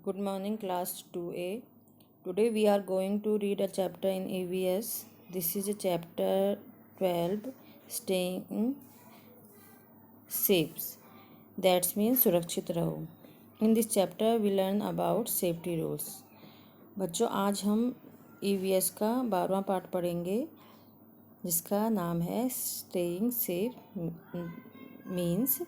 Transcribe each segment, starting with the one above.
Good morning, class 2A. Today we are going to read a chapter in EVS. This is a chapter 12, staying safe. That means सुरक्षित रहो. In this chapter we learn about safety rules. बच्चों आज हम EVS का 12वां part पढ़ेंगे जिसका नाम है स्टेइंग सेफ मीन्स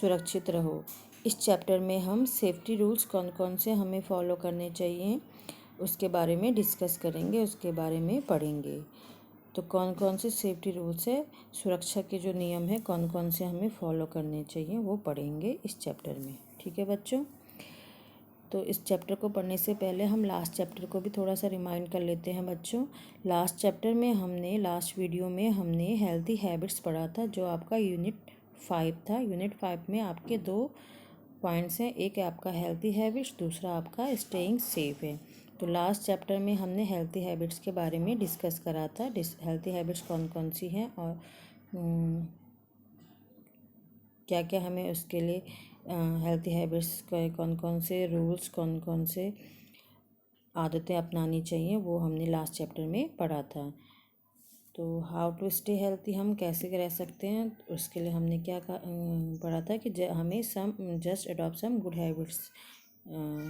सुरक्षित रहो. इस चैप्टर में हम सेफ्टी रूल्स कौन कौन से हमें फॉलो करने चाहिए उसके बारे में डिस्कस करेंगे, उसके बारे में पढ़ेंगे. तो कौन कौन से सेफ्टी रूल्स है, सुरक्षा के जो नियम है कौन कौन से हमें फॉलो करने चाहिए वो पढ़ेंगे इस चैप्टर में. ठीक है बच्चों. तो इस चैप्टर को पढ़ने से पहले हम लास्ट चैप्टर को भी थोड़ा सा रिमाइंड कर लेते हैं बच्चों. लास्ट चैप्टर में लास्ट वीडियो में हमने हेल्दी हैबिट्स पढ़ा था जो आपका यूनिट 5 था. यूनिट 5 में आपके 2 पॉइंट्स हैं, एक आपका हेल्दी हैबिट्स, दूसरा आपका स्टेइंग सेफ है. तो लास्ट चैप्टर में हमने हेल्दी हैबिट्स के बारे में डिस्कस करा था. हेल्दी हैबिट्स कौन कौन सी हैं और क्या क्या हमें उसके लिए हेल्दी हैबिट्स के कौन कौन से रूल्स, कौन कौन से आदतें अपनानी चाहिए वो हमने लास्ट चैप्टर में पढ़ा था. तो हाउ टू स्टे हेल्थी, हम कैसे रह सकते हैं, उसके लिए हमने क्या पढ़ा था कि हमें just adopt some good habits.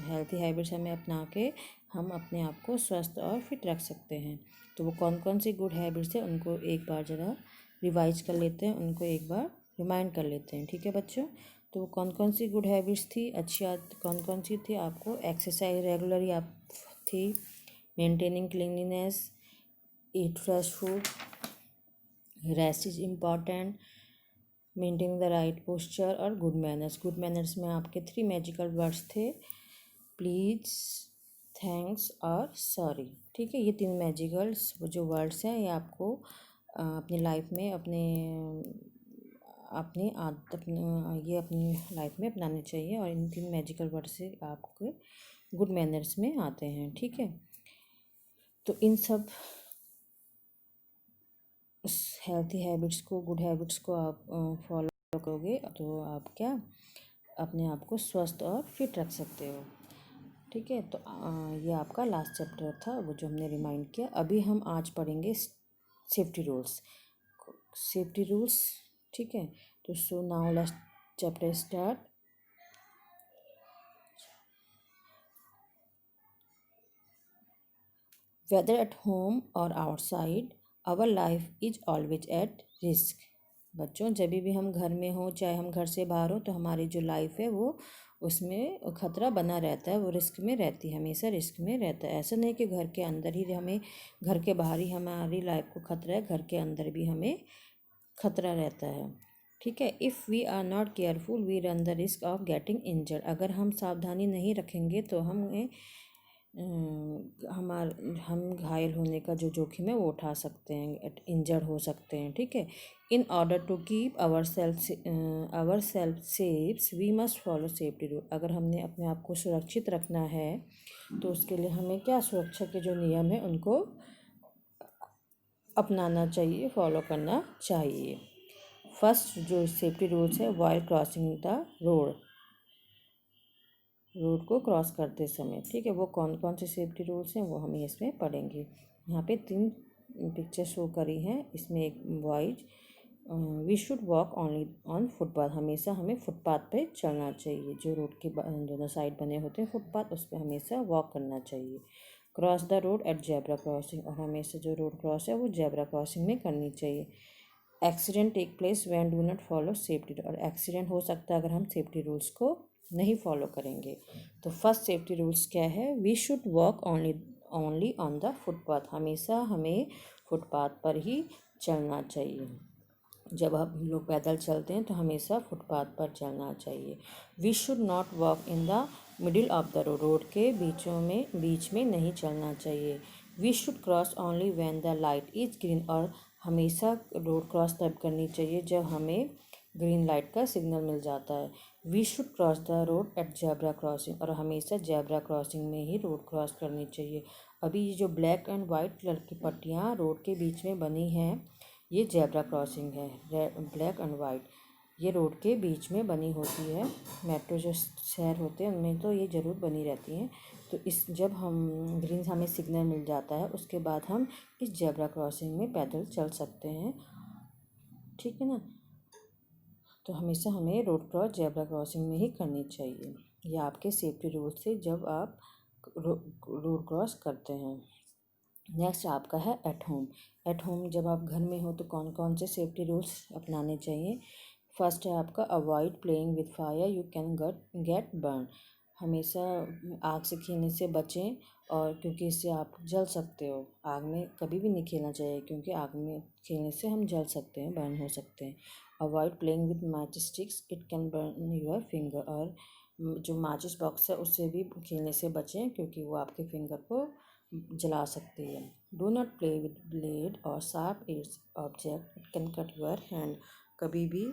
Healthy habits हमें अपना के हम अपने आप को स्वस्थ और फिट रख सकते हैं. तो वो कौन कौन सी गुड हैबिट्स है उनको एक बार ज़रा रिवाइज कर लेते हैं, उनको एक बार रिमाइंड कर लेते हैं. ठीक है बच्चों. तो वो कौन कौन सी गुड हैबिट्स थी, अच्छी आदत कौन कौन सी थी आपको. एक्सरसाइज रेगुलरली आप थी, maintaining cleanliness, eat fresh food, rest is important, maintain the right posture और गुड मैनर्स. गुड मैनर्स में आपके 3 मैजिकल वर्ड्स थे, प्लीज़, थैंक्स और सॉरी. ठीक है, ये 3 मैजिकल्स जो वर्ड्स हैं ये आपको अपनी लाइफ में अपनी लाइफ में अपनाने चाहिए और इन 3 मैजिकल वर्ड से आपके गुड मैनर्स में आते हैं. ठीक है. तो इन सब हेल्थी हैबिट्स को, गुड हैबिट्स को आप फॉलो करोगे तो आप क्या अपने आप को स्वस्थ और फिट रख सकते हो. ठीक है. तो ये आपका लास्ट चैप्टर था वो जो हमने रिमाइंड किया. अभी हम आज पढ़ेंगे सेफ्टी रूल्स. ठीक है. तो so now let's chapter start. Whether at home और outside our life is always at risk. बच्चों जब भी हम घर में हो चाहे हम घर से बाहर हो तो हमारी जो लाइफ है वो उसमें खतरा बना रहता है, वो रिस्क में रहती है, हमेशा रिस्क में रहता है. ऐसा नहीं कि घर के अंदर ही हमें, घर के बाहर ही हमारी लाइफ को खतरा है, घर के अंदर भी हमें खतरा रहता है. ठीक है. If we are not careful we run the risk of getting injured. अगर हम सावधानी नहीं रखेंगे तो हम घायल होने का जो जोखिम है वो उठा सकते हैं, इंजर्ड हो सकते हैं. ठीक है. In order to keep our self safe we must follow safety rule. अगर हमने अपने आप को सुरक्षित रखना है तो उसके लिए हमें क्या सुरक्षा के जो नियम है उनको अपनाना चाहिए, फॉलो करना चाहिए. फर्स्ट जो सेफ्टी रूल्स है, व्हाइल क्रॉसिंग द रोड को क्रॉस करते समय. ठीक है. वो कौन कौन से सेफ्टी रूल्स हैं वो हम इसमें पढ़ेंगे. यहाँ पे 3 पिक्चर शो करी हैं. इसमें एक boys, we should walk only on footpath. हमेशा हमें फुटपाथ पे चलना चाहिए. जो रोड के दोनों साइड बने होते हैं फुटपाथ उस पर हमेशा वॉक करना चाहिए. Cross the road at zebra crossing. और हमेशा जो रोड क्रॉस है वो जेब्रा क्रॉसिंग में करनी चाहिए. Accident take place when do not follow safety. और एक्सीडेंट हो सकता है अगर हम सेफ्टी रूल्स को नहीं फॉलो करेंगे. तो फर्स्ट सेफ्टी रूल्स क्या है, we should walk only on the footpath. हमेशा हमें फुटपाथ पर ही चलना चाहिए. जब हम लोग पैदल चलते हैं तो हमेशा फुटपाथ पर चलना चाहिए. We should not walk in the middle of the road. Road के बीच में नहीं चलना चाहिए. We should cross only when the light is green. और हमेशा रोड क्रॉस तब करनी चाहिए जब हमें ग्रीन लाइट का सिग्नल मिल जाता है. We should cross the road at zebra crossing. और हमेशा जेब्रा क्रॉसिंग में ही रोड क्रॉस करनी चाहिए. अभी ये जो ब्लैक एंड वाइट कलर की पट्टियाँ रोड के बीच में बनी हैं ये जेब्रा क्रॉसिंग है, ब्लैक एंड वाइट. ये रोड के बीच में बनी होती है। मेट्रो जो शहर होते हैं उनमें तो ये ज़रूर बनी रहती हैं। तो इस जब हम ग्रीन हमें सिग्नल मिल जाता है उसके बाद हम इस जेब्रा क्रॉसिंग में पैदल चल सकते हैं, ठीक है ना। तो हमेशा हमें रोड क्रॉस जेब्रा क्रॉसिंग में ही करनी चाहिए। ये आपके सेफ्टी रूल्स थे जब आप रोड क्रॉस करते हैं। नेक्स्ट आपका है एट होम। एट होम जब आप घर में हो तो कौन कौन से सेफ्टी रूल्स अपनाने चाहिए। फर्स्ट है आपका avoid playing with fire, you can get burn. हमेशा आग से खेलने से बचें, और क्योंकि इससे आप जल सकते हो। आग में कभी भी नहीं खेलना चाहिए क्योंकि आग में खेलने से हम जल सकते हैं, बर्न हो सकते हैं। Avoid playing with match sticks, it can burn your finger. और जो माचिस बॉक्स है उससे भी खेलने से बचें क्योंकि वो आपके फिंगर को जला सकती है। Do not play with blade और sharp edge object, it can cut your hand. कभी भी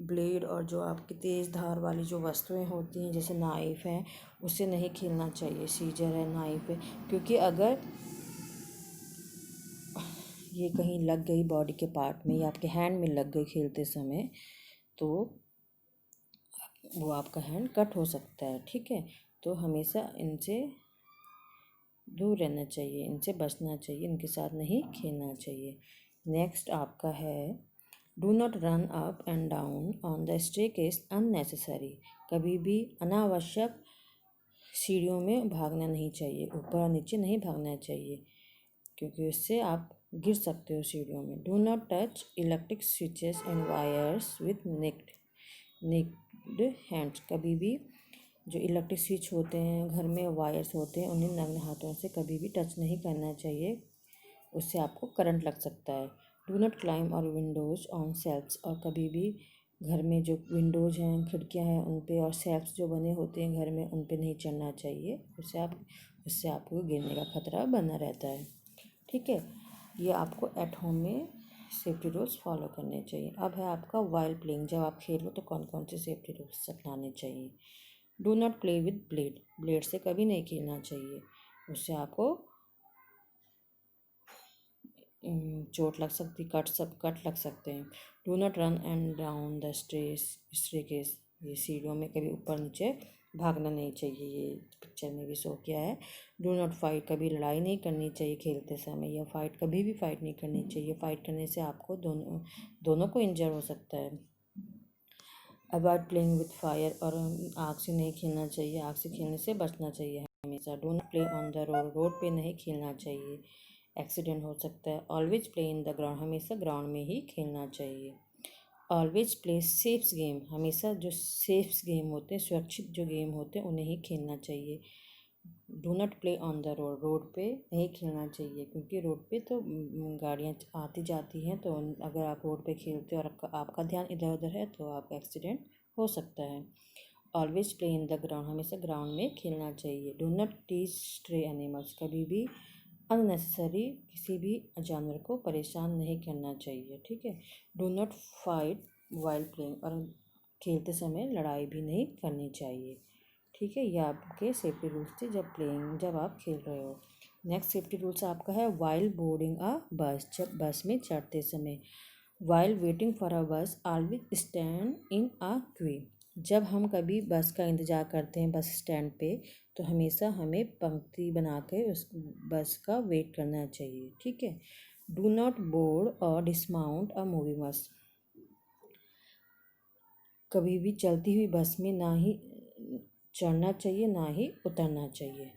ब्लेड और जो आपकी तेज़ धार वाली जो वस्तुएं होती हैं जैसे नाइफ़ है उससे नहीं खेलना चाहिए। सीजर है, नाइफ़ है, क्योंकि अगर ये कहीं लग गई बॉडी के पार्ट में या आपके हैंड में लग गई खेलते समय तो वो आपका हैंड कट हो सकता है, ठीक है। तो हमेशा इनसे दूर रहना चाहिए, इनसे बचना चाहिए, इनके साथ नहीं खेलना चाहिए। नेक्स्ट आपका है do not run up and down on the staircase unnecessary. कभी भी अनावश्यक सीढ़ियों में भागना नहीं चाहिए, ऊपर और नीचे नहीं भागना चाहिए क्योंकि उससे आप गिर सकते हो सीढ़ियों में। Do not touch electric switches and wires with naked hands. कभी भी जो इलेक्ट्रिक स्विच होते हैं, घर में वायर्स होते हैं, उन्हें नग्न हाथों से कभी भी टच नहीं करना चाहिए, उससे आपको करंट लग सकता है। डू नॉट क्लाइम और विंडोज़ ऑन सेल्फ्स। और कभी भी घर में जो विंडोज़ हैं, खिड़कियां हैं, उन पे और सेल्फ्स जो बने होते हैं घर में उन पे नहीं चढ़ना चाहिए, उससे आपको गिरने का खतरा बना रहता है, ठीक है। ये आपको एट होम में सेफ्टी रूल्स फॉलो करने चाहिए। अब है आपका वाइल्ड प्लेइंग। जब आप खेलो तो कौन कौन से सेफ्टी रूल्स अपनाने चाहिए। Do not play with blade. Blade से कभी नहीं खेलना चाहिए, उससे आपको चोट लग सकती, कट लग सकते हैं। Do not run and down the staircase. ये सीढ़ियों में कभी ऊपर नीचे भागना नहीं चाहिए, ये पिक्चर में भी शो किया है। Do not fight. कभी लड़ाई नहीं करनी चाहिए खेलते समय, या कभी भी फाइट नहीं करनी चाहिए। फाइट करने से आपको दोनों को इंजर हो सकता है। Avoid playing with fire. और आग से नहीं खेलना चाहिए, आग से खेलने से बचना चाहिए हमेशा। Do not play on the road. Road पे नहीं खेलना चाहिए, एक्सीडेंट हो सकता है। Always play in the ground. हमेशा ग्राउंड में ही खेलना चाहिए। Always play safes game. हमेशा जो सेफ्स गेम होते हैं, सुरक्षित जो गेम होते हैं, उन्हें ही खेलना चाहिए। Do not play on the road. Road पे नहीं खेलना चाहिए क्योंकि रोड पे तो गाड़ियाँ आती जाती हैं, तो अगर आप रोड पे खेलते हो और आपका ध्यान इधर उधर है तो आपका एक्सीडेंट हो सकता है। Always play in the ground. हमेशा ग्राउंड में खेलना चाहिए। Do not tease stray animals. कभी भी अननेसेसरी किसी भी जानवर को परेशान नहीं करना चाहिए, ठीक है। Do not fight wild playing. और खेलते समय लड़ाई भी नहीं करनी चाहिए, ठीक है। ये आपके सेफ्टी रूल्स थे जब आप खेल रहे हो। नेक्स्ट सेफ्टी रूल्स आपका है वाइल बोर्डिंग अ बस। जब बस में चढ़ते समय। वाइल वेटिंग फॉर अ बस always stand in a Q. जब हम कभी बस का इंतज़ार करते हैं बस स्टैंड पे तो हमेशा हमें पंक्ति बना के उस बस का वेट करना चाहिए, ठीक है। डू नॉट बोर्ड और डिसमाउंट अ मूविंग बस। कभी भी चलती हुई बस में ना ही चढ़ना चाहिए ना ही उतरना चाहिए,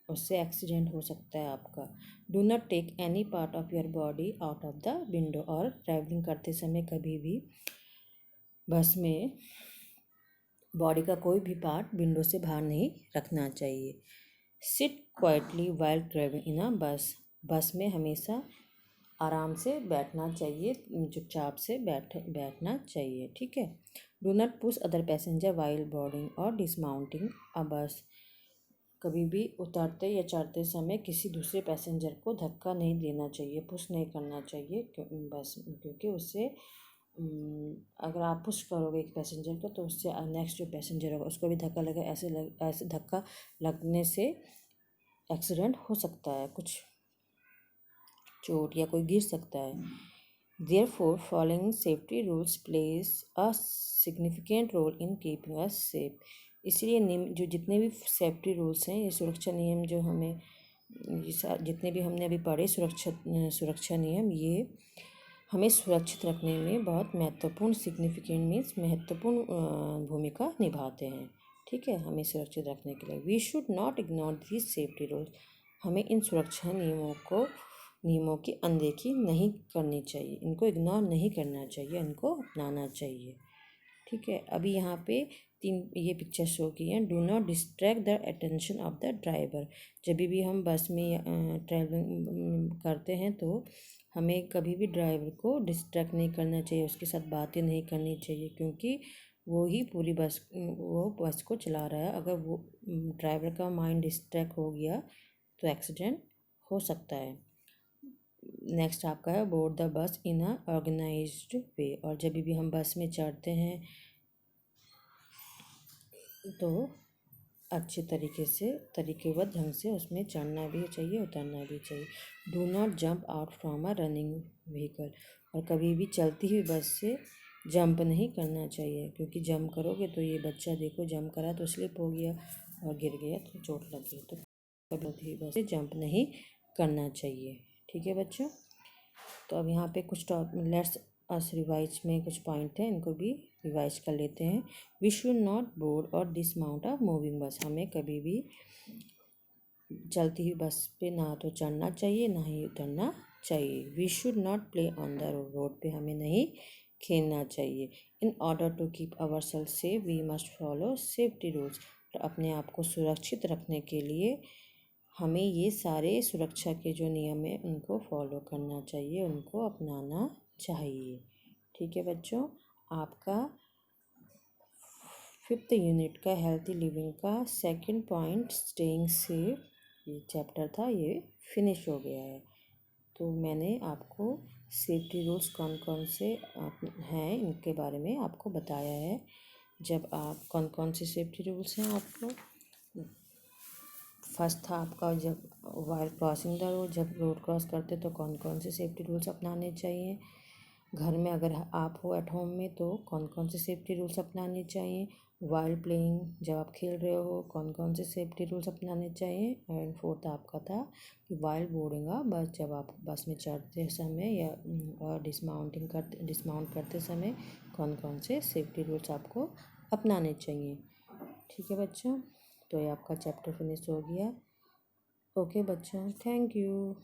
उससे एक्सीडेंट हो सकता है आपका। Do not take any part of your body out of the window. और ट्रैवलिंग करते समय कभी भी बस में बॉडी का कोई भी पार्ट विंडो से बाहर नहीं रखना चाहिए। Sit quietly while travelling in a bus. Bus में हमेशा आराम से बैठना चाहिए, चुपचाप से बैठना चाहिए, ठीक है। Do not push other passenger while boarding और डिसमाउंटिंग अ बस। कभी भी उतरते या चढ़ते समय किसी दूसरे पैसेंजर को धक्का नहीं देना चाहिए, पुश नहीं करना चाहिए बस, क्योंकि उससे अगर आप पुश करोगे एक पैसेंजर को तो उससे नेक्स्ट जो पैसेंजर होगा उसको भी धक्का लगे। ऐसे धक्का लगने से एक्सीडेंट हो सकता है, कुछ चोट या कोई गिर सकता है। Therefore, following safety rules plays a significant role in keeping us safe. इसलिए नियम जो जितने भी सेफ्टी रूल्स हैं, ये सुरक्षा नियम जो हमें जितने भी हमने अभी पढ़े सुरक्षा नियम, ये हमें सुरक्षित रखने में बहुत महत्वपूर्ण सिग्निफिकेंट मीन्स महत्वपूर्ण भूमिका निभाते हैं। ठीक है, हमें सुरक्षित रखने के लिए we should not ignore these safety rules. हमें इन सुरक्षा नियमों की अनदेखी नहीं करनी चाहिए, इनको इग्नोर नहीं करना चाहिए, इनको अपनाना चाहिए। ठीक है, अभी यहाँ पे ये पिक्चर शो की हैं। Do not distract the attention of the driver. जब भी हम बस में ट्रैवलिंग करते हैं तो हमें कभी भी ड्राइवर को डिस्ट्रैक्ट नहीं करना चाहिए, उसके साथ बातें नहीं करनी चाहिए, क्योंकि वो ही पूरी वो बस को चला रहा है। अगर वो ड्राइवर का माइंड डिस्ट्रैक्ट हो गया तो एक्सीडेंट हो सकता है। नेक्स्ट आपका है board the bus in a organised वे। और जब भी हम बस में चढ़ते हैं तो अच्छे तरीकेबद्ध ढंग से उसमें चढ़ना भी चाहिए, उतरना भी चाहिए। Do not jump out from a running vehicle. और कभी भी चलती हुई बस से जंप नहीं करना चाहिए, क्योंकि जंप करोगे तो ये बच्चा देखो जंप करा तो स्लिप हो गया और गिर गया तो चोट लग गई। तो कभी बस से जंप नहीं करना चाहिए। ठीक है बच्चों, तो अब यहाँ पे कुछ लेट्स अस रिवाइज में कुछ पॉइंट हैं, इनको भी रिवाइज कर लेते हैं। वी शुड नॉट बोर्ड और डिसमाउंट अ मूविंग बस। हमें कभी भी चलती हुई बस पे ना तो चढ़ना चाहिए ना ही उतरना चाहिए। We should not play on the road. Road पे हमें नहीं खेलना चाहिए। In order to keep our self safe we must follow safety rules. अपने आप को सुरक्षित रखने के लिए हमें ये सारे सुरक्षा के जो नियम हैं उनको फॉलो करना चाहिए, उनको अपनाना चाहिए। ठीक है बच्चों, आपका 5th यूनिट का हेल्थी लिविंग का सेकंड पॉइंट स्टेइंग सेफ ये चैप्टर था, ये फिनिश हो गया है। तो मैंने आपको सेफ्टी रूल्स कौन कौन से हैं इनके बारे में आपको बताया है। जब आप कौन कौन से सेफ्टी रूल्स हैं आपको, फर्स्ट था आपका जब वाइल क्रॉसिंग द रोड, जब रोड क्रॉस करते तो कौन कौन से सेफ्टी रूल्स अपनाने चाहिए। घर में अगर आप हो एट होम में तो कौन कौन से सेफ्टी रूल्स अपनाने चाहिए। वाइल प्लेइंग, जब आप खेल रहे हो कौन कौन से सेफ्टी रूल्स अपनाने चाहिए। एंड फोर्थ आपका था कि वाइल बोर्डिंग बस, जब आप बस में चढ़ते समय या और डिसमाउंट करते समय कौन कौन से सेफ्टी रूल्स आपको अपनाने चाहिए। ठीक है बच्चों, तो ये आपका चैप्टर फिनिश हो गया। ओके बच्चों, थैंक यू।